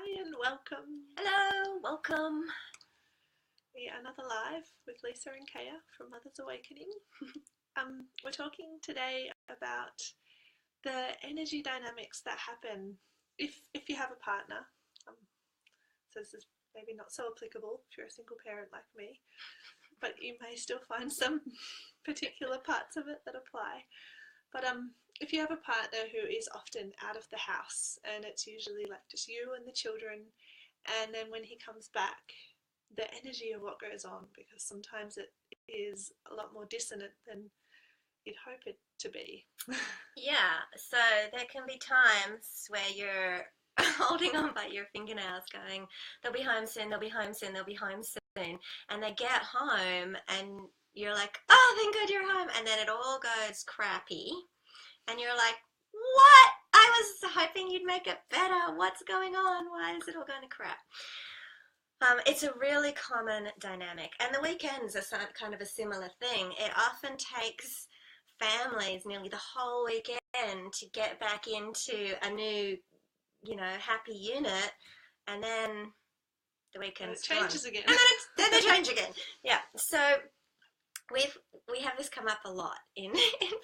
Hi and welcome. Hello, welcome. Another live with Lisa and Kaya from Mother's Awakening. We're talking today about the energy dynamics that happen if you have a partner. So this is maybe not so applicable if you're a single parent like me, but you may still find some particular parts of it that apply. But if you have a partner who is often out of the house and it's usually like just you and the children, and then when he comes back, the energy of what goes on, because sometimes it is a lot more dissonant than you'd hope it to be. Yeah, so there can be times where you're holding on by your fingernails going, they'll be home soon, they'll be home soon, they'll be home soon. And they get home and you're like, oh, thank God you're home. And then it all goes crappy. And you're like, what? I was hoping you'd make it better. What's going on? Why is it all going to crap? It's a really common dynamic. And the weekends are kind of a similar thing. It often takes families nearly the whole weekend to get back into a new, happy unit. And then the weekend's it changes again. And then they change again. Yeah. So we have this come up a lot in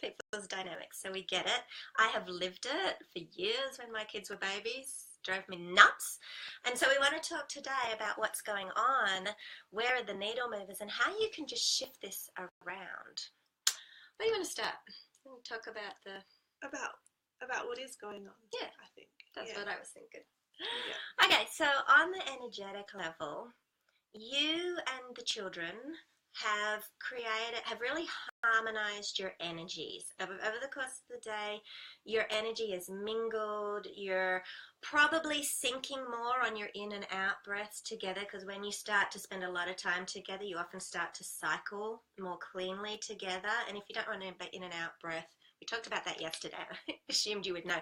people's dynamics, so we get it. I have lived it for years when my kids were babies. Drove me nuts. And so we want to talk today about what's going on, where are the needle movers, and how you can just shift this around. Where do you want to start? Talk about about what is going on. Yeah, I think that's what I was thinking. Yeah. Okay, so on the energetic level, you and the children have really harmonized your energies. Over the course of the day, your energy is mingled. You're probably syncing more on your in and out breaths together, because when you start to spend a lot of time together, you often start to cycle more cleanly together. And if you don't remember in and out breath, we talked about that yesterday. I assumed you would know.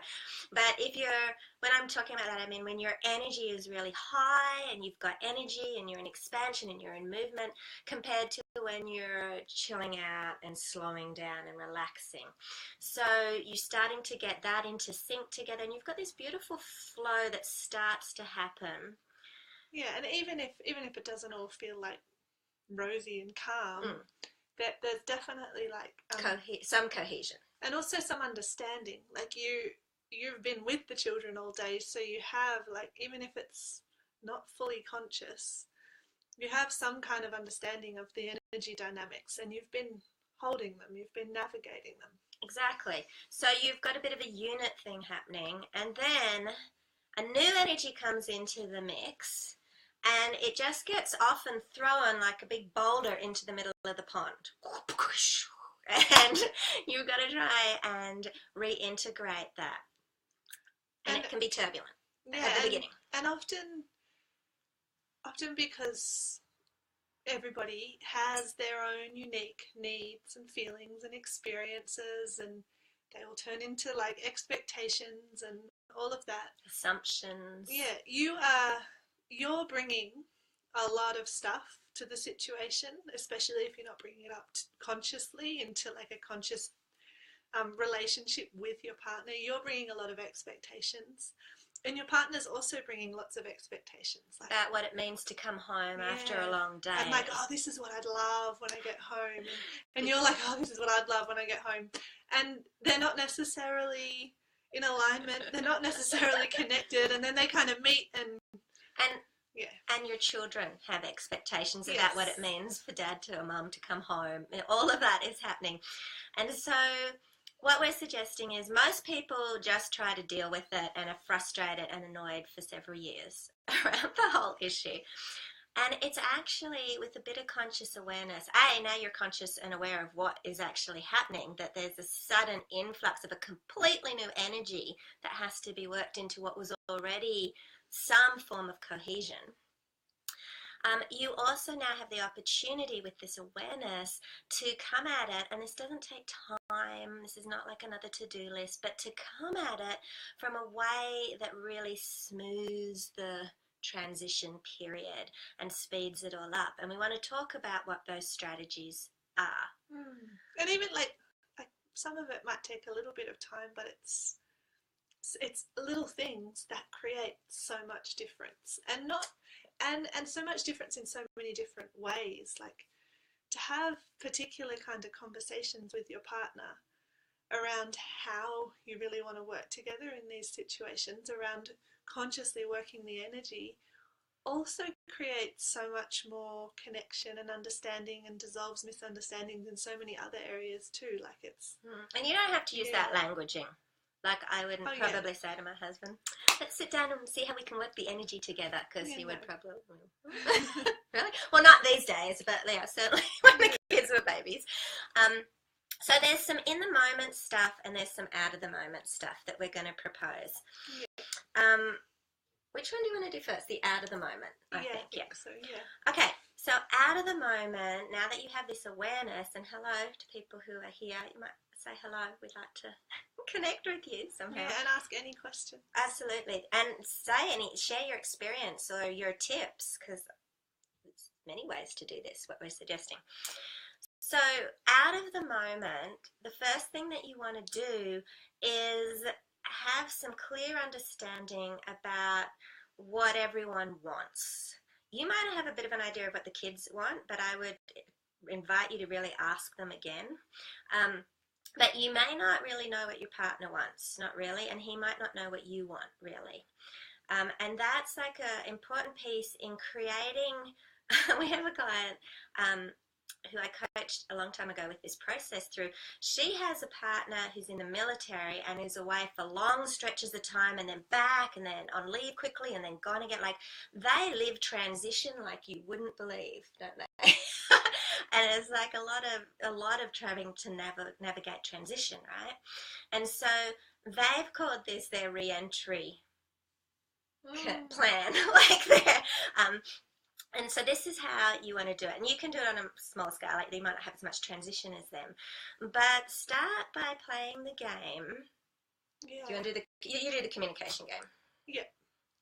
But when I'm talking about that, I mean when your energy is really high and you've got energy and you're in expansion and you're in movement, compared to when you're chilling out and slowing down and relaxing. So you're starting to get that into sync together, and you've got this beautiful flow that starts to happen. Yeah, and even if it doesn't all feel like rosy and calm, there's definitely like some cohesion. And also some understanding. Like you've been with the children all day, so you have, like, even if it's not fully conscious, you have some kind of understanding of the energy dynamics, and you've been holding them, you've been navigating them. Exactly. So you've got a bit of a unit thing happening, and then a new energy comes into the mix, and it just gets often thrown like a big boulder into the middle of the pond. And you've got to try and reintegrate that. And it can be turbulent at the beginning. And often because everybody has their own unique needs and feelings and experiences, and they all turn into like expectations and all of that. Assumptions. Yeah, you're bringing a lot of stuff to the situation, especially if you're not bringing it up consciously into like a conscious relationship with your partner. You're bringing a lot of expectations, and your partner's also bringing lots of expectations, like about what it means to come home after a long day. And like, oh, this is what I'd love when I get home, and you're like, oh, this is what I'd love when I get home, and they're not necessarily in alignment. They're not necessarily connected, and then they kind of meet and And your children have expectations about what it means for dad or mum to come home. All of that is happening. And so what we're suggesting is most people just try to deal with it and are frustrated and annoyed for several years around the whole issue. And it's actually with a bit of conscious awareness. Now you're conscious and aware of what is actually happening, that there's a sudden influx of a completely new energy that has to be worked into what was already some form of cohesion. You also now have the opportunity with this awareness to come at it, and this doesn't take time, this is not like another to-do list, but to come at it from a way that really smooths the transition period and speeds it all up. And we want to talk about what those strategies are. And even like some of it might take a little bit of time, but it's it's little things that create so much difference, and not and so much difference in so many different ways. Like, to have particular kind of conversations with your partner around how you really want to work together in these situations, around consciously working the energy, also creates so much more connection and understanding, and dissolves misunderstandings in so many other areas too. Like, it's and you don't have to use that languaging. Like, I wouldn't probably say to my husband, let's sit down and see how we can work the energy together, because he would probably really, well, not these days, but yeah, certainly when the kids were babies. So there's some in the moment stuff and there's some out of the moment stuff that we're going to propose. Which one do you want to do first? The out of the moment, I think. So, yeah. Okay, so out of the moment, now that you have this awareness, and hello to people who are here, you might say hello, we'd like to connect with you somehow. Yeah, and ask any questions. Absolutely, and share your experience or your tips, because there's many ways to do this, what we're suggesting. So out of the moment, the first thing that you want to do is have some clear understanding about what everyone wants. You might have a bit of an idea of what the kids want, but I would invite you to really ask them again. But you may not really know what your partner wants, not really, and he might not know what you want, really. And that's like an important piece in creating. We have a client who I coached a long time ago with this process through. She has a partner who's in the military and is away for long stretches of time, and then back, and then on leave quickly, and then gone again. Like, they live transition like you wouldn't believe, don't they? And it's like a lot of trying to navigate transition, right? And so they've called this their re-entry plan, like their and so this is how you want to do it. And you can do it on a small scale, like you might not have as much transition as them. But start by playing the game. Yeah. Do you want to do you do the communication game? Yeah.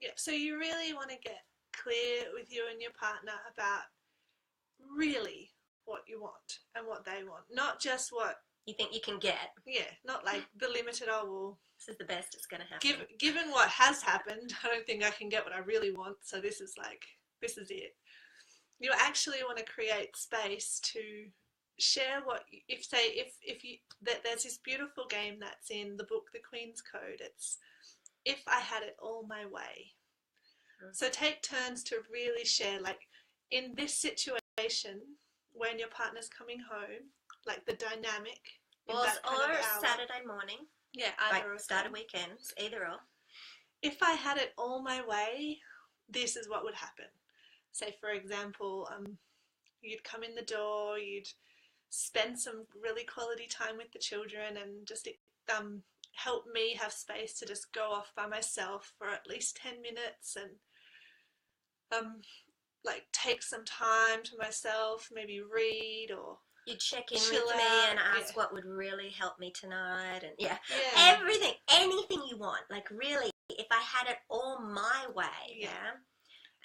Yeah. So you really want to get clear with you and your partner about really what you want and what they want. Not just what you think you can get. Yeah. Not like the limited, oh, well, this is the best it's going to happen. Given what has happened, I don't think I can get what I really want. So this is it. You actually want to create space to share what, there's this beautiful game that's in the book, The Queen's Code. It's, if I had it all my way. So take turns to really share, like, in this situation, when your partner's coming home, like the dynamic. Or Saturday morning. Yeah, either or. Start of weekends, either or. If I had it all my way, this is what would happen. Say, for example, you'd come in the door, you'd spend some really quality time with the children, and just help me have space to just go off by myself for at least 10 minutes and like take some time to myself, maybe read, or you'd check in with me and ask what would really help me tonight, and everything, anything you want, like, really, if I had it all my way,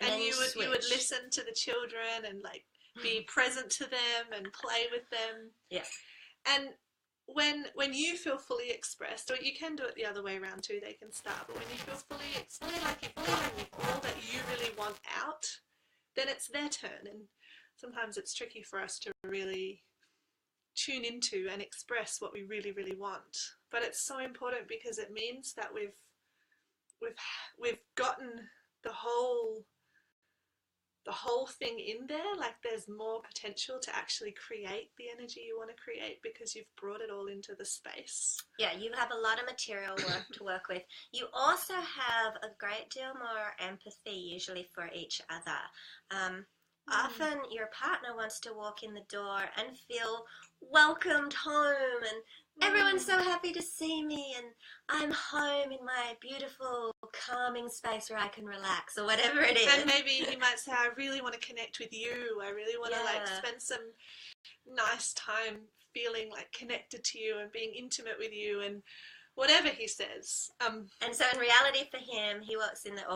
and you would listen to the children and like be present to them and play with them. Yeah. And when you feel fully expressed, or you can do it the other way around too, they can start, but when you feel fully expressed, like you've gotten all that you really want out, then it's their turn. And sometimes it's tricky for us to really tune into and express what we really, really want. But it's so important, because it means that we've gotten the whole thing in there. Like, there's more potential to actually create the energy you want to create, because you've brought it all into the space. Yeah, you have a lot of material to work with. You also have a great deal more empathy, usually, for each other. Often your partner wants to walk in the door and feel welcomed home, and everyone's so happy to see me, and I'm home in my beautiful calming space where I can relax, or whatever it is. And maybe he might say, I really want to connect with you. I really want to like spend some nice time feeling like connected to you and being intimate with you, and whatever he says. And so in reality for him, he walks in the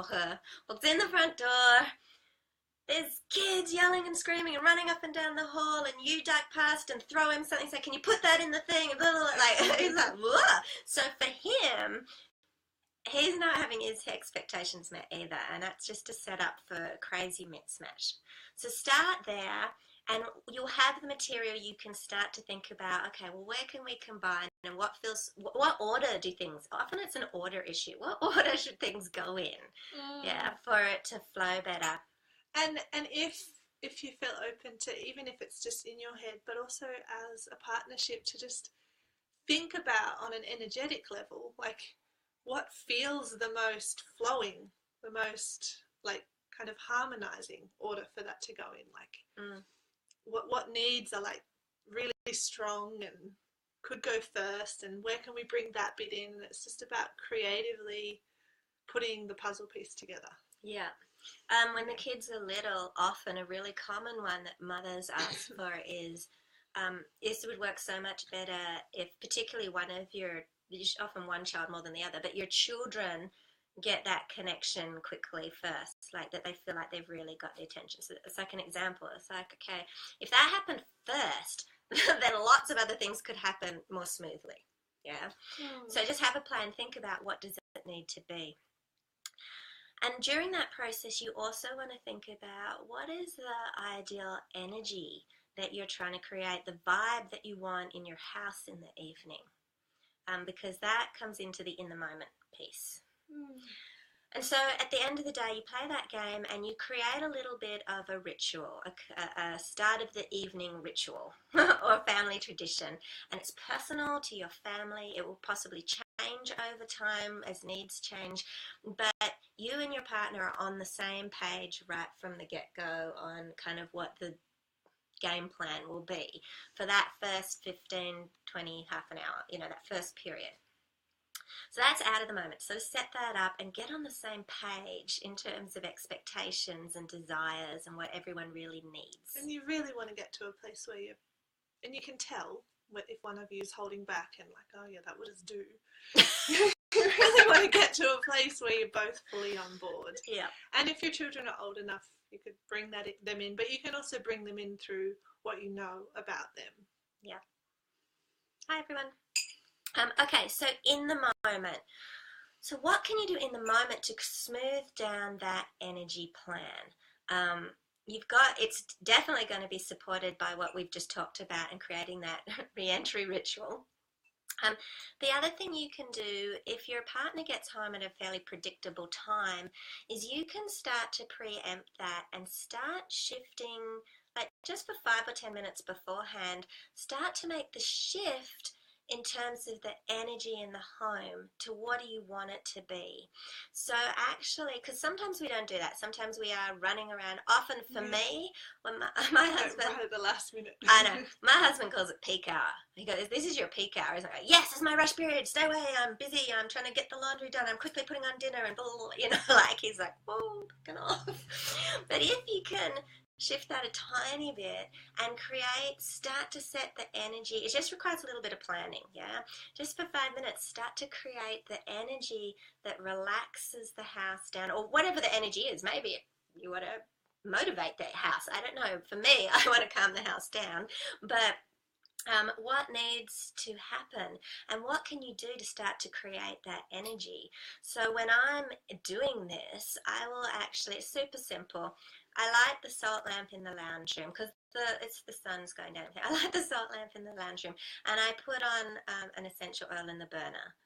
front door. There's kids yelling and screaming and running up and down the hall, and you duck past and throw him something, say, can you put that in the thing? And blah, blah, blah. Like, he's like, whoa. So for him, he's not having his expectations met either, and that's just a setup for a crazy mismatch. So start there, and you'll have the material you can start to think about. Okay, well, where can we combine, and what order do things? Often it's an order issue. What order should things go in? Yeah, for it to flow better. And if you feel open to, even if it's just in your head, but also as a partnership, to just think about on an energetic level, like what feels the most flowing, the most like kind of harmonizing order for that to go in, like what needs are like really strong and could go first, and where can we bring that bit in. And it's just about creatively putting the puzzle piece together. Yeah. When the kids are little, often a really common one that mothers ask for is, this would work so much better if particularly often one child more than the other, but your children get that connection quickly first, like that they feel like they've really got the attention. So it's like an example. It's like, okay, if that happened first, then lots of other things could happen more smoothly. Yeah. So just have a plan. Think about what does it need to be. And during that process, you also want to think about what is the ideal energy that you're trying to create, the vibe that you want in your house in the evening, because that comes into the in the moment piece. And so at the end of the day, you play that game and you create a little bit of a ritual, a start of the evening ritual or family tradition. And it's personal to your family. It will possibly change over time as needs change. But you and your partner are on the same page right from the get-go on kind of what the game plan will be for that first 15, 20, half an hour, that first period. So that's out of the moment. So set that up and get on the same page in terms of expectations and desires and what everyone really needs. And you really want to get to a place where you can tell if one of you is holding back and like, oh yeah, that would just do. You really want to get to a place where you're both fully on board. Yeah. And if your children are old enough, you could bring them in, but you can also bring them in through what you know about them. Yeah. Hi everyone. Okay, so in the moment. So what can you do in the moment to smooth down that energy plan? It's definitely going to be supported by what we've just talked about and creating that re-entry ritual. The other thing you can do if your partner gets home at a fairly predictable time is you can start to preempt that and start shifting, like just for 5 or 10 minutes beforehand, start to make the shift in terms of the energy in the home to what do you want it to be. So actually, because sometimes we don't do that. Sometimes we are running around. Often for me, when my husband... Right at the last minute. I know. My husband calls it peak hour. He goes, this is your peak hour. He's like, yes, it's my rush period. Stay away. I'm busy. I'm trying to get the laundry done. I'm quickly putting on dinner and blah, blah, blah. Like he's like, whoa, fucking off. But if you can shift that a tiny bit and start to set the energy. It just requires a little bit of planning, yeah? Just for 5 minutes, start to create the energy that relaxes the house down, or whatever the energy is. Maybe you want to motivate that house. I don't know. For me, I want to calm the house down. But what needs to happen and what can you do to start to create that energy? So when I'm doing this, I will actually, it's super simple. I light the salt lamp in the lounge room because it's the sun's going down here. I light the salt lamp in the lounge room and I put on an essential oil in the burner.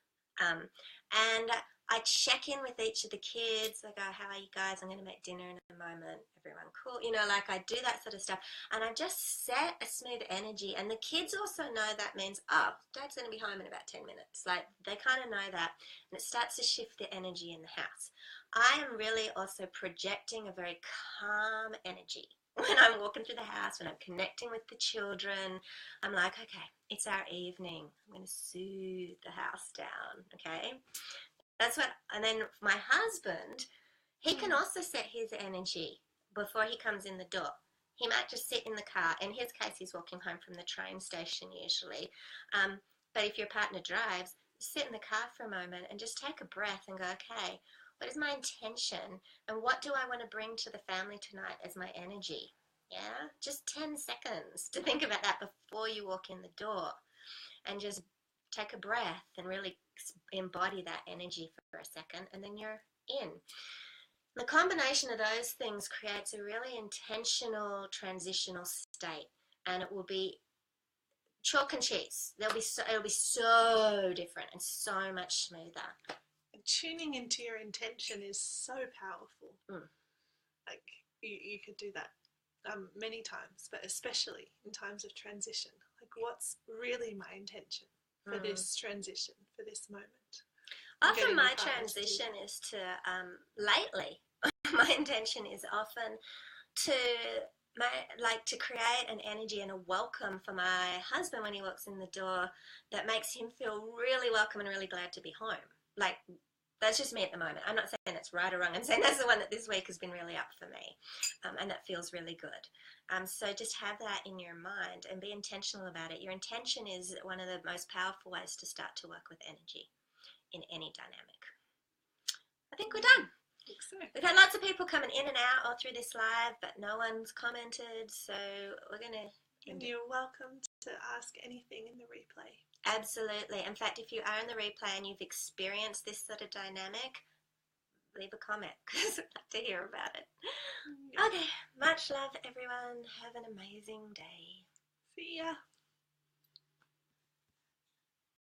And I check in with each of the kids. I go, how are you guys? I'm going to make dinner in a moment. Everyone cool? Like I do that sort of stuff. And I just set a smooth energy. And the kids also know that means, oh, Dad's going to be home in about 10 minutes. Like they kind of know that. And it starts to shift the energy in the house. I am really also projecting a very calm energy. When I'm walking through the house, when I'm connecting with the children, I'm like, okay, it's our evening. I'm going to soothe the house down, okay? And then my husband, he can also set his energy before he comes in the door. He might just sit in the car. In his case, he's walking home from the train station usually. But if your partner drives, sit in the car for a moment and just take a breath and go, okay, what is my intention and what do I want to bring to the family tonight as my energy? Yeah, just 10 seconds to think about that before you walk in the door and just take a breath and really embody that energy for a second, and then you're in. The combination of those things creates a really intentional transitional state, and it will be chalk and cheese. It'll be so different and so much smoother. And tuning into your intention is so powerful. Like you could do that many times, but especially in times of transition. Like, what's really my intention for this transition, for this moment? Often my transition is to, lately, my intention is often to create an energy and a welcome for my husband when he walks in the door that makes him feel really welcome and really glad to be home. Like, that's just me at the moment. I'm not saying it's right or wrong. I'm saying that's the one that this week has been really up for me, and that feels really good. So just have that in your mind and be intentional about it. Your intention is one of the most powerful ways to start to work with energy in any dynamic. I think we're done. I think so. We've had lots of people coming in and out all through this live, but no one's commented, so we're going to... And you're welcome to ask anything in the replay. Absolutely. In fact, if you are in the replay and you've experienced this sort of dynamic, leave a comment because I'd like to hear about it. Yeah. Okay. Much love, everyone. Have an amazing day. See ya.